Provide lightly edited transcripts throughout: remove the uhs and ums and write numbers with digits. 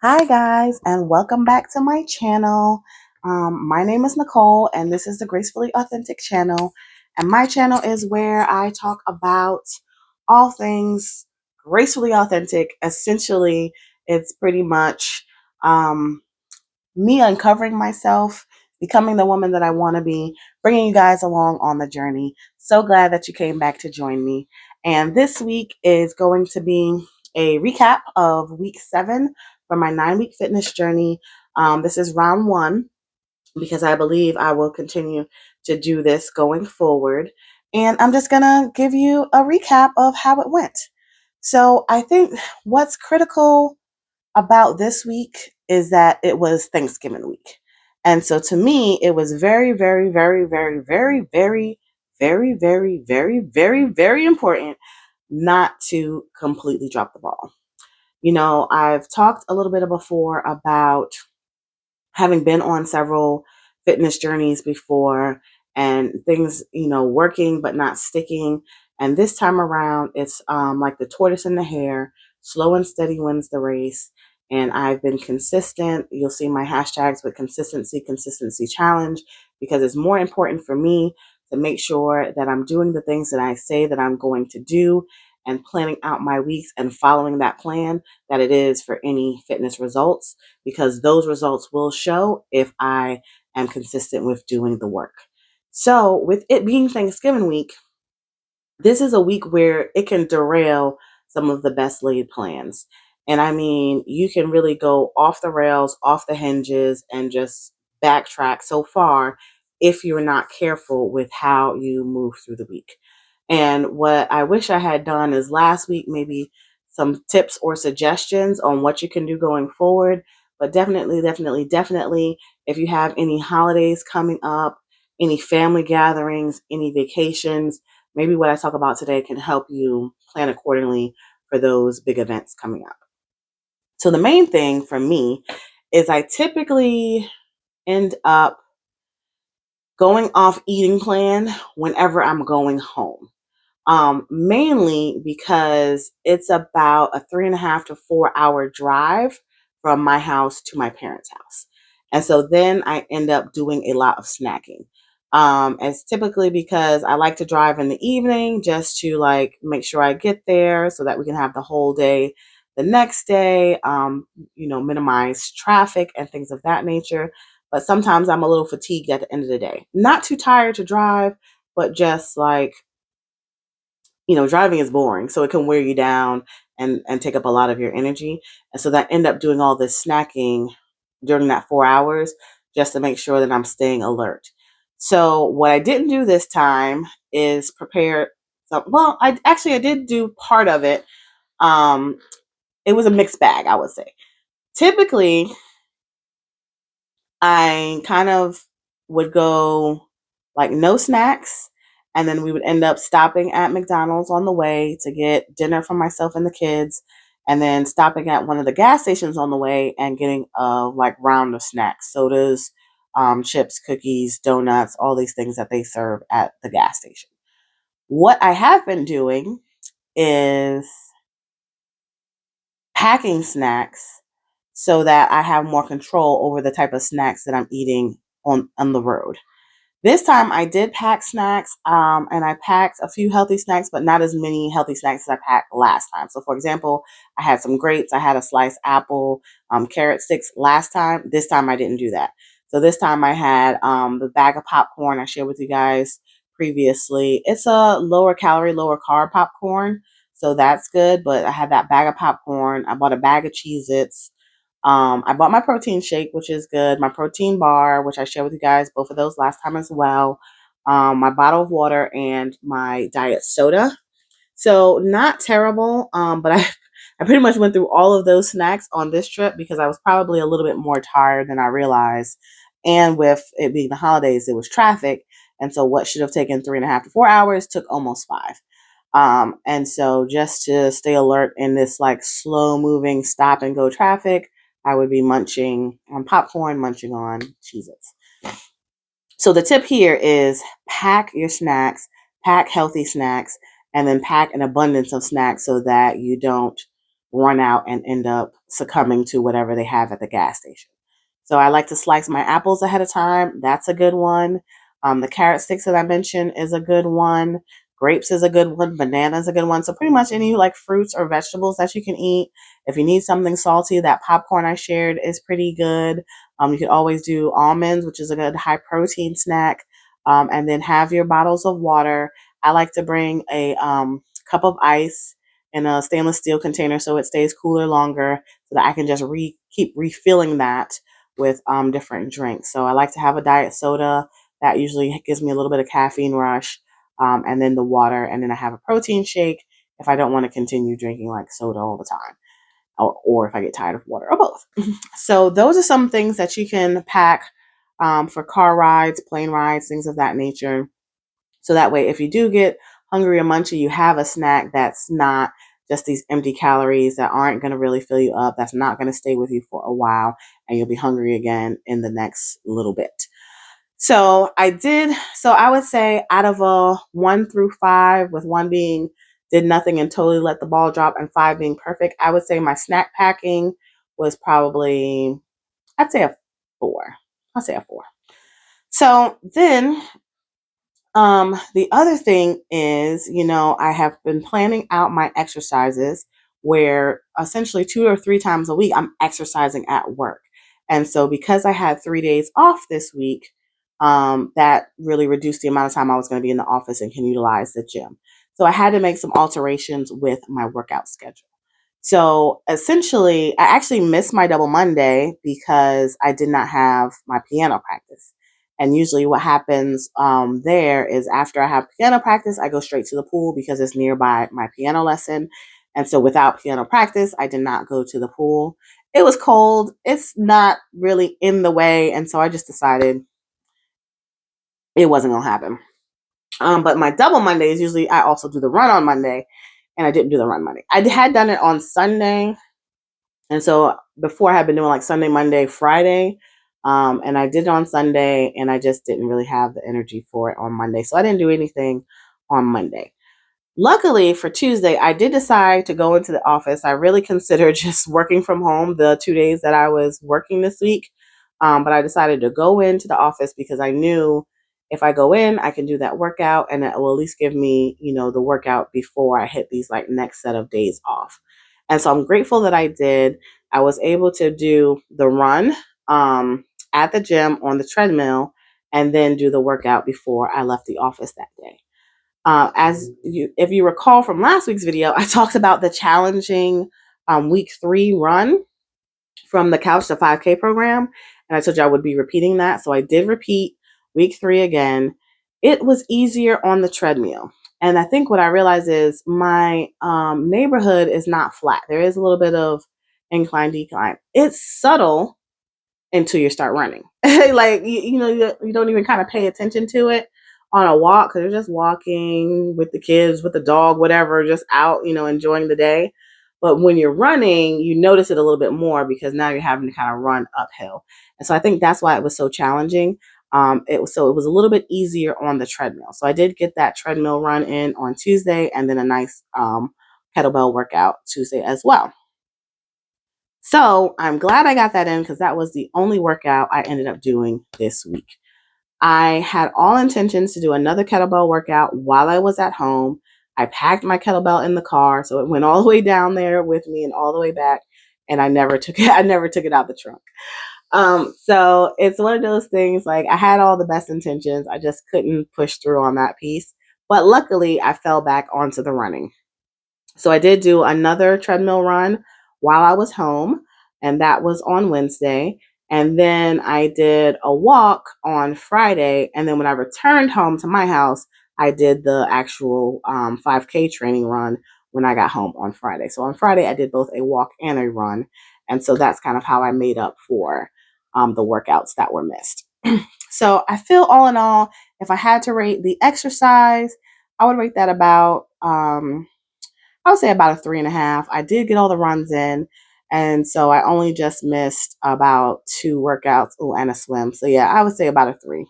Hi guys, and welcome back to my channel. My name is Nicole, and this is the Gracefully Authentic channel. And my channel is where I talk about all things gracefully authentic. Essentially, it's pretty much me uncovering myself, becoming the woman that I want to be, bringing you guys along on the journey. So glad that you came back to join me. And this week is going to be a recap of week 7 for my 9-week fitness journey. This is round 1 because I believe I will continue to do this going forward. And I'm just going to give you a recap of how it went. So I think what's critical about this week is that it was Thanksgiving week. And so to me, it was very, very, very, very, very, very, very, very, very, very, very important not to completely drop the ball. I've talked a little bit before about having been on several fitness journeys before and things, working but not sticking. And this time around, it's like the tortoise and the hare, slow and steady wins the race. And I've been consistent. You'll see my hashtags with consistency challenge, because it's more important for me to make sure that I'm doing the things that I say that I'm going to do and planning out my weeks and following that plan that it is for any fitness results, because those results will show if I am consistent with doing the work. So, with it being Thanksgiving week, this is a week where it can derail some of the best laid plans. And I mean, you can really go off the rails, off the hinges, and just backtrack so far if you're not careful with how you move through the week. And what I wish I had done is last week, maybe some tips or suggestions on what you can do going forward. But definitely, definitely, definitely, if you have any holidays coming up, any family gatherings, any vacations, maybe what I talk about today can help you plan accordingly for those big events coming up. So the main thing for me is I typically end up going off eating plan whenever I'm going home. Mainly because it's about a 3.5 to 4 hour drive from my house to my parents' house. And so then I end up doing a lot of snacking. It's typically because I like to drive in the evening just to like make sure I get there so that we can have the whole day the next day, minimize traffic and things of that nature. But sometimes I'm a little fatigued at the end of the day. Not too tired to drive, but just like driving is boring, so it can wear you down and take up a lot of your energy. And so that end up doing all this snacking during that 4 hours just to make sure that I'm staying alert. So what I didn't do this time is prepare some, well, I did do part of it. Um, it was a mixed bag, I would say. Typically, I kind of would go like no snacks, and then we would end up stopping at McDonald's on the way to get dinner for myself and the kids, and then stopping at one of the gas stations on the way and getting a like round of snacks, sodas, chips, cookies, donuts, all these things that they serve at the gas station. What I have been doing is packing snacks so that I have more control over the type of snacks that I'm eating on the road. This time I did pack snacks, and I packed a few healthy snacks, but not as many healthy snacks as I packed last time. So, for example, I had some grapes, I had a sliced apple, carrot sticks last time. This time I didn't do that. So this time I had the bag of popcorn I shared with you guys previously. It's a lower calorie, lower carb popcorn, so that's good. But I had that bag of popcorn. I bought a bag of Cheez-Its. I bought my protein shake, which is good. My protein bar, which I shared with you guys, both of those last time as well. My bottle of water and my diet soda. So not terrible, but I pretty much went through all of those snacks on this trip because I was probably a little bit more tired than I realized. And with it being the holidays, it was traffic. And so what should have taken 3.5 to 4 hours took almost 5. And so just to stay alert in this like slow moving stop and go traffic, I would be munching on popcorn, munching on Cheez-Its. So the tip here is pack your snacks, pack healthy snacks, and then pack an abundance of snacks so that you don't run out and end up succumbing to whatever they have at the gas station. So I like to slice my apples ahead of time. That's a good one. The carrot sticks that I mentioned is a good one. Grapes is a good one. Banana is a good one. So pretty much any like fruits or vegetables that you can eat. If you need something salty, that popcorn I shared is pretty good. You could always do almonds, which is a good high protein snack. And then have your bottles of water. I like to bring a cup of ice in a stainless steel container so it stays cooler longer, so that I can just keep refilling that with different drinks. So I like to have a diet soda that usually gives me a little bit of caffeine rush, and then the water, and then I have a protein shake if I don't want to continue drinking like soda all the time, or if I get tired of water, or both. So those are some things that you can pack for car rides, plane rides, things of that nature. So that way, if you do get hungry or munchy, you have a snack that's not just these empty calories that aren't going to really fill you up, that's not going to stay with you for a while, and you'll be hungry again in the next little bit. So I would say out of a 1 through 5, with 1 being did nothing and totally let the ball drop, and 5 being perfect, I would say my snack packing was probably, I'd say a 4. I'll say a 4. So then the other thing is, I have been planning out my exercises where essentially 2 or 3 times a week I'm exercising at work. And so because I had 3 days off this week, that really reduced the amount of time I was going to be in the office and can utilize the gym. So I had to make some alterations with my workout schedule. So essentially, I actually missed my double Monday because I did not have my piano practice. And usually, what happens there is after I have piano practice, I go straight to the pool because it's nearby my piano lesson. And so, without piano practice, I did not go to the pool. It was cold. It's not really in the way. And so, I just decided it wasn't going to happen. But my double Monday is usually I also do the run on Monday, and I didn't do the run Monday. I had done it on Sunday. And so before I had been doing like Sunday, Monday, Friday, and I did it on Sunday, and I just didn't really have the energy for it on Monday. So I didn't do anything on Monday. Luckily for Tuesday, I did decide to go into the office. I really considered just working from home the 2 days that I was working this week. But I decided to go into the office because I knew if I go in, I can do that workout, and it will at least give me, the workout before I hit these like next set of days off. And so I'm grateful that I did. I was able to do the run at the gym on the treadmill and then do the workout before I left the office that day. If you recall from last week's video, I talked about the challenging week 3 run from the Couch to 5K program. And I told you I would be repeating that. So I did repeat week 3 again. It was easier on the treadmill. And I think what I realized is my neighborhood is not flat. There is a little bit of incline, decline. It's subtle until you start running. Like, you don't even kind of pay attention to it on a walk because you're just walking with the kids, with the dog, whatever, just out, enjoying the day. But when you're running, you notice it a little bit more because now you're having to kind of run uphill. And so I think that's why it was so challenging. It was a little bit easier on the treadmill. So I did get that treadmill run in on Tuesday, and then a nice kettlebell workout Tuesday as well. So I'm glad I got that in because that was the only workout I ended up doing this week. I had all intentions to do another kettlebell workout while I was at home. I packed my kettlebell in the car, so it went all the way down there with me and all the way back, and I never took it. I never took it out the trunk. So it's one of those things, like I had all the best intentions. I just couldn't push through on that piece. But luckily, I fell back onto the running. So I did do another treadmill run while I was home, and that was on Wednesday. And then I did a walk on Friday. And then when I returned home to my house, I did the actual 5K training run when I got home on Friday. So on Friday, I did both a walk and a run. And so that's kind of how I made up for the workouts that were missed. So I feel all in all, if I had to rate the exercise, I would rate that about I would say about a 3.5. I did get all the runs in, and so I only just missed about 2 workouts, and a swim. So yeah, I would say about a 3.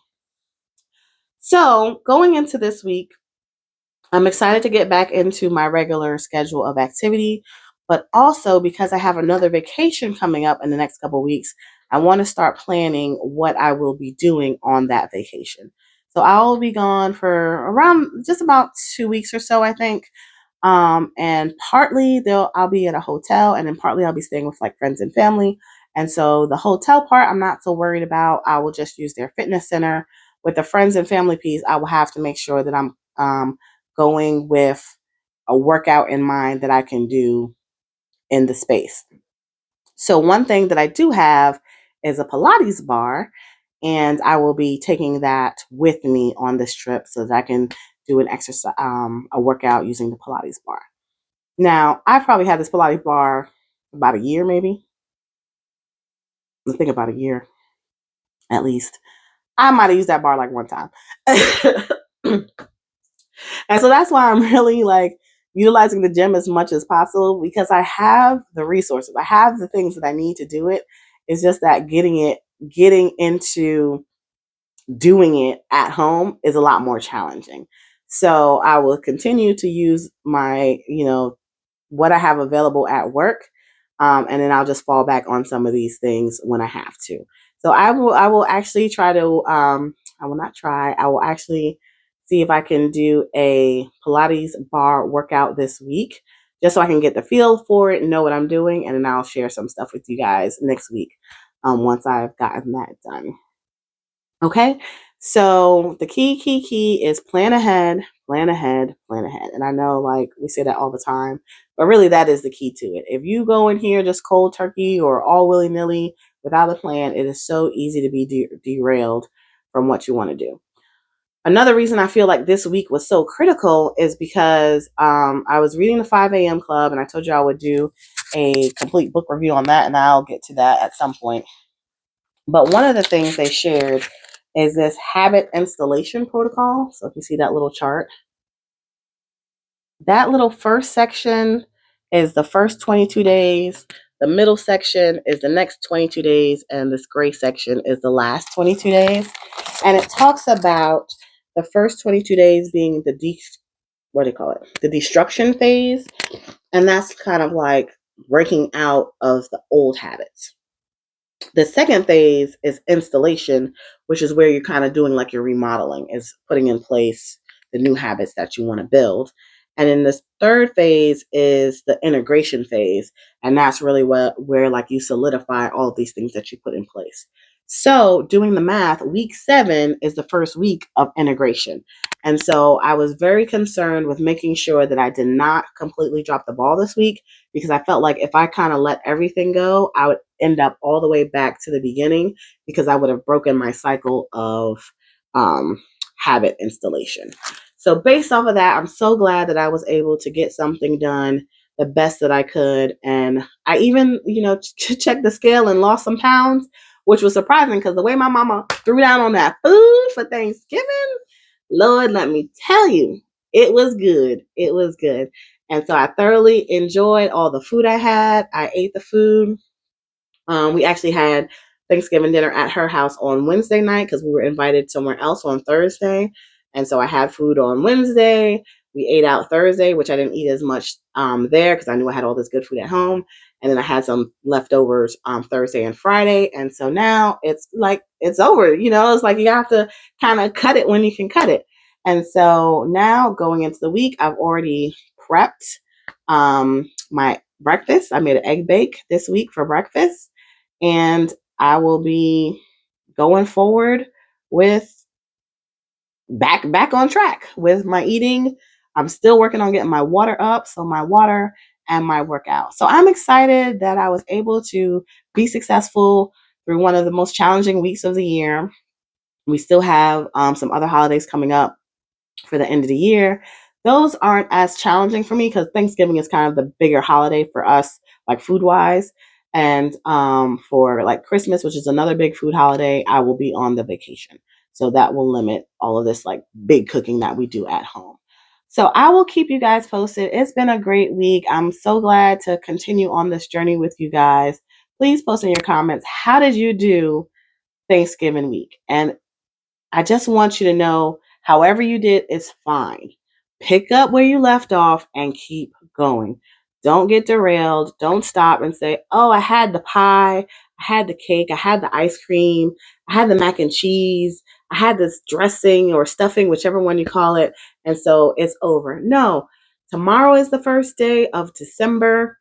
So going into this week, I'm excited to get back into my regular schedule of activity. but also because I have another vacation coming up in the next couple of weeks, I want to start planning what I will be doing on that vacation. So I'll be gone for around just about 2 weeks or so, I think. And partly I'll be at a hotel, and then partly I'll be staying with like friends and family. And so the hotel part, I'm not so worried about. I will just use their fitness center. With the friends and family piece, I will have to make sure that I'm going with a workout in mind that I can do in the space. So one thing that I do have is a Pilates bar, and I will be taking that with me on this trip so that I can do an exercise, a workout using the Pilates bar. Now, I've probably had this Pilates bar about a year, maybe. I think about a year at least. I might have used that bar like one time. And so that's why I'm really like utilizing the gym as much as possible, because I have the resources. I have the things that I need to do it. It's just that getting into doing it at home is a lot more challenging. So I will continue to use my, what I have available at work. And then I'll just fall back on some of these things when I have to. So I will actually try to, I will not try, I will actually see if I can do a Pilates bar workout this week, just so I can get the feel for it and know what I'm doing. And then I'll share some stuff with you guys next week, once I've gotten that done. Okay. So the key is plan ahead, plan ahead, plan ahead. And I know like we say that all the time, but really that is the key to it. If you go in here just cold turkey or all willy nilly without a plan, it is so easy to be derailed from what you want to do. Another reason I feel like this week was so critical is because I was reading the 5 a.m. Club, and I told you I would do a complete book review on that, and I'll get to that at some point. But one of the things they shared is this habit installation protocol. So if you see that little chart, that little first section is the first 22 days. The middle section is the next 22 days. And this gray section is the last 22 days. And it talks about the first 22 days being what do you call it? The destruction phase. And that's kind of like breaking out of the old habits. The second phase is installation, which is where you're kind of doing like your remodeling, is putting in place the new habits that you want to build. And then this third phase is the integration phase. And that's really where like you solidify all of these things that you put in place. So doing the math, week 7 is the first week of integration. And so I was very concerned with making sure that I did not completely drop the ball this week, because I felt like if I kind of let everything go, I would end up all the way back to the beginning, because I would have broken my cycle of habit installation. So based off of that, I'm so glad that I was able to get something done the best that I could. And I even, checked the scale and lost some pounds, which was surprising because the way my mama threw down on that food for Thanksgiving, Lord, let me tell you, it was good. It was good. And so I thoroughly enjoyed all the food I had. I ate the food. We actually had Thanksgiving dinner at her house on Wednesday night because we were invited somewhere else on Thursday. And so I had food on Wednesday. We ate out Thursday, which I didn't eat as much there because I knew I had all this good food at home. And then I had some leftovers Thursday and Friday. And so now it's like it's over. It's like you have to kind of cut it when you can cut it. And so now going into the week, I've already prepped my breakfast. I made an egg bake this week for breakfast. And I will be going forward with back on track with my eating. I'm still working on getting my water up, so my water and my workout. So I'm excited that I was able to be successful through one of the most challenging weeks of the year. We still have some other holidays coming up for the end of the year. Those aren't as challenging for me because Thanksgiving is kind of the bigger holiday for us, like food wise. And for like Christmas, which is another big food holiday, I will be on the vacation. So that will limit all of this like big cooking that we do at home. So I will keep you guys posted. It's been a great week. I'm so glad to continue on this journey with you guys. Please post in your comments, how did you do Thanksgiving week? And I just want you to know, however you did is fine. Pick up where you left off and keep going. Don't get derailed. Don't stop and say, oh, I had the pie, I had the cake, I had the ice cream, I had the mac and cheese, I had this dressing or stuffing, whichever one you call it, and so it's over. No, tomorrow is the first day of December.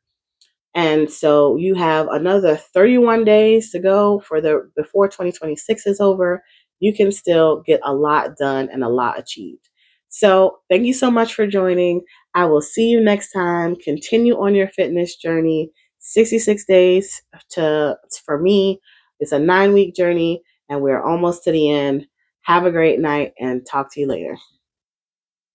And so you have another 31 days to go for the before 2026 is over. You can still get a lot done and a lot achieved. So thank you so much for joining. I will see you next time. Continue on your fitness journey. 66 days to for me. It's a 9-week journey and we're almost to the end. Have a great night and talk to you later.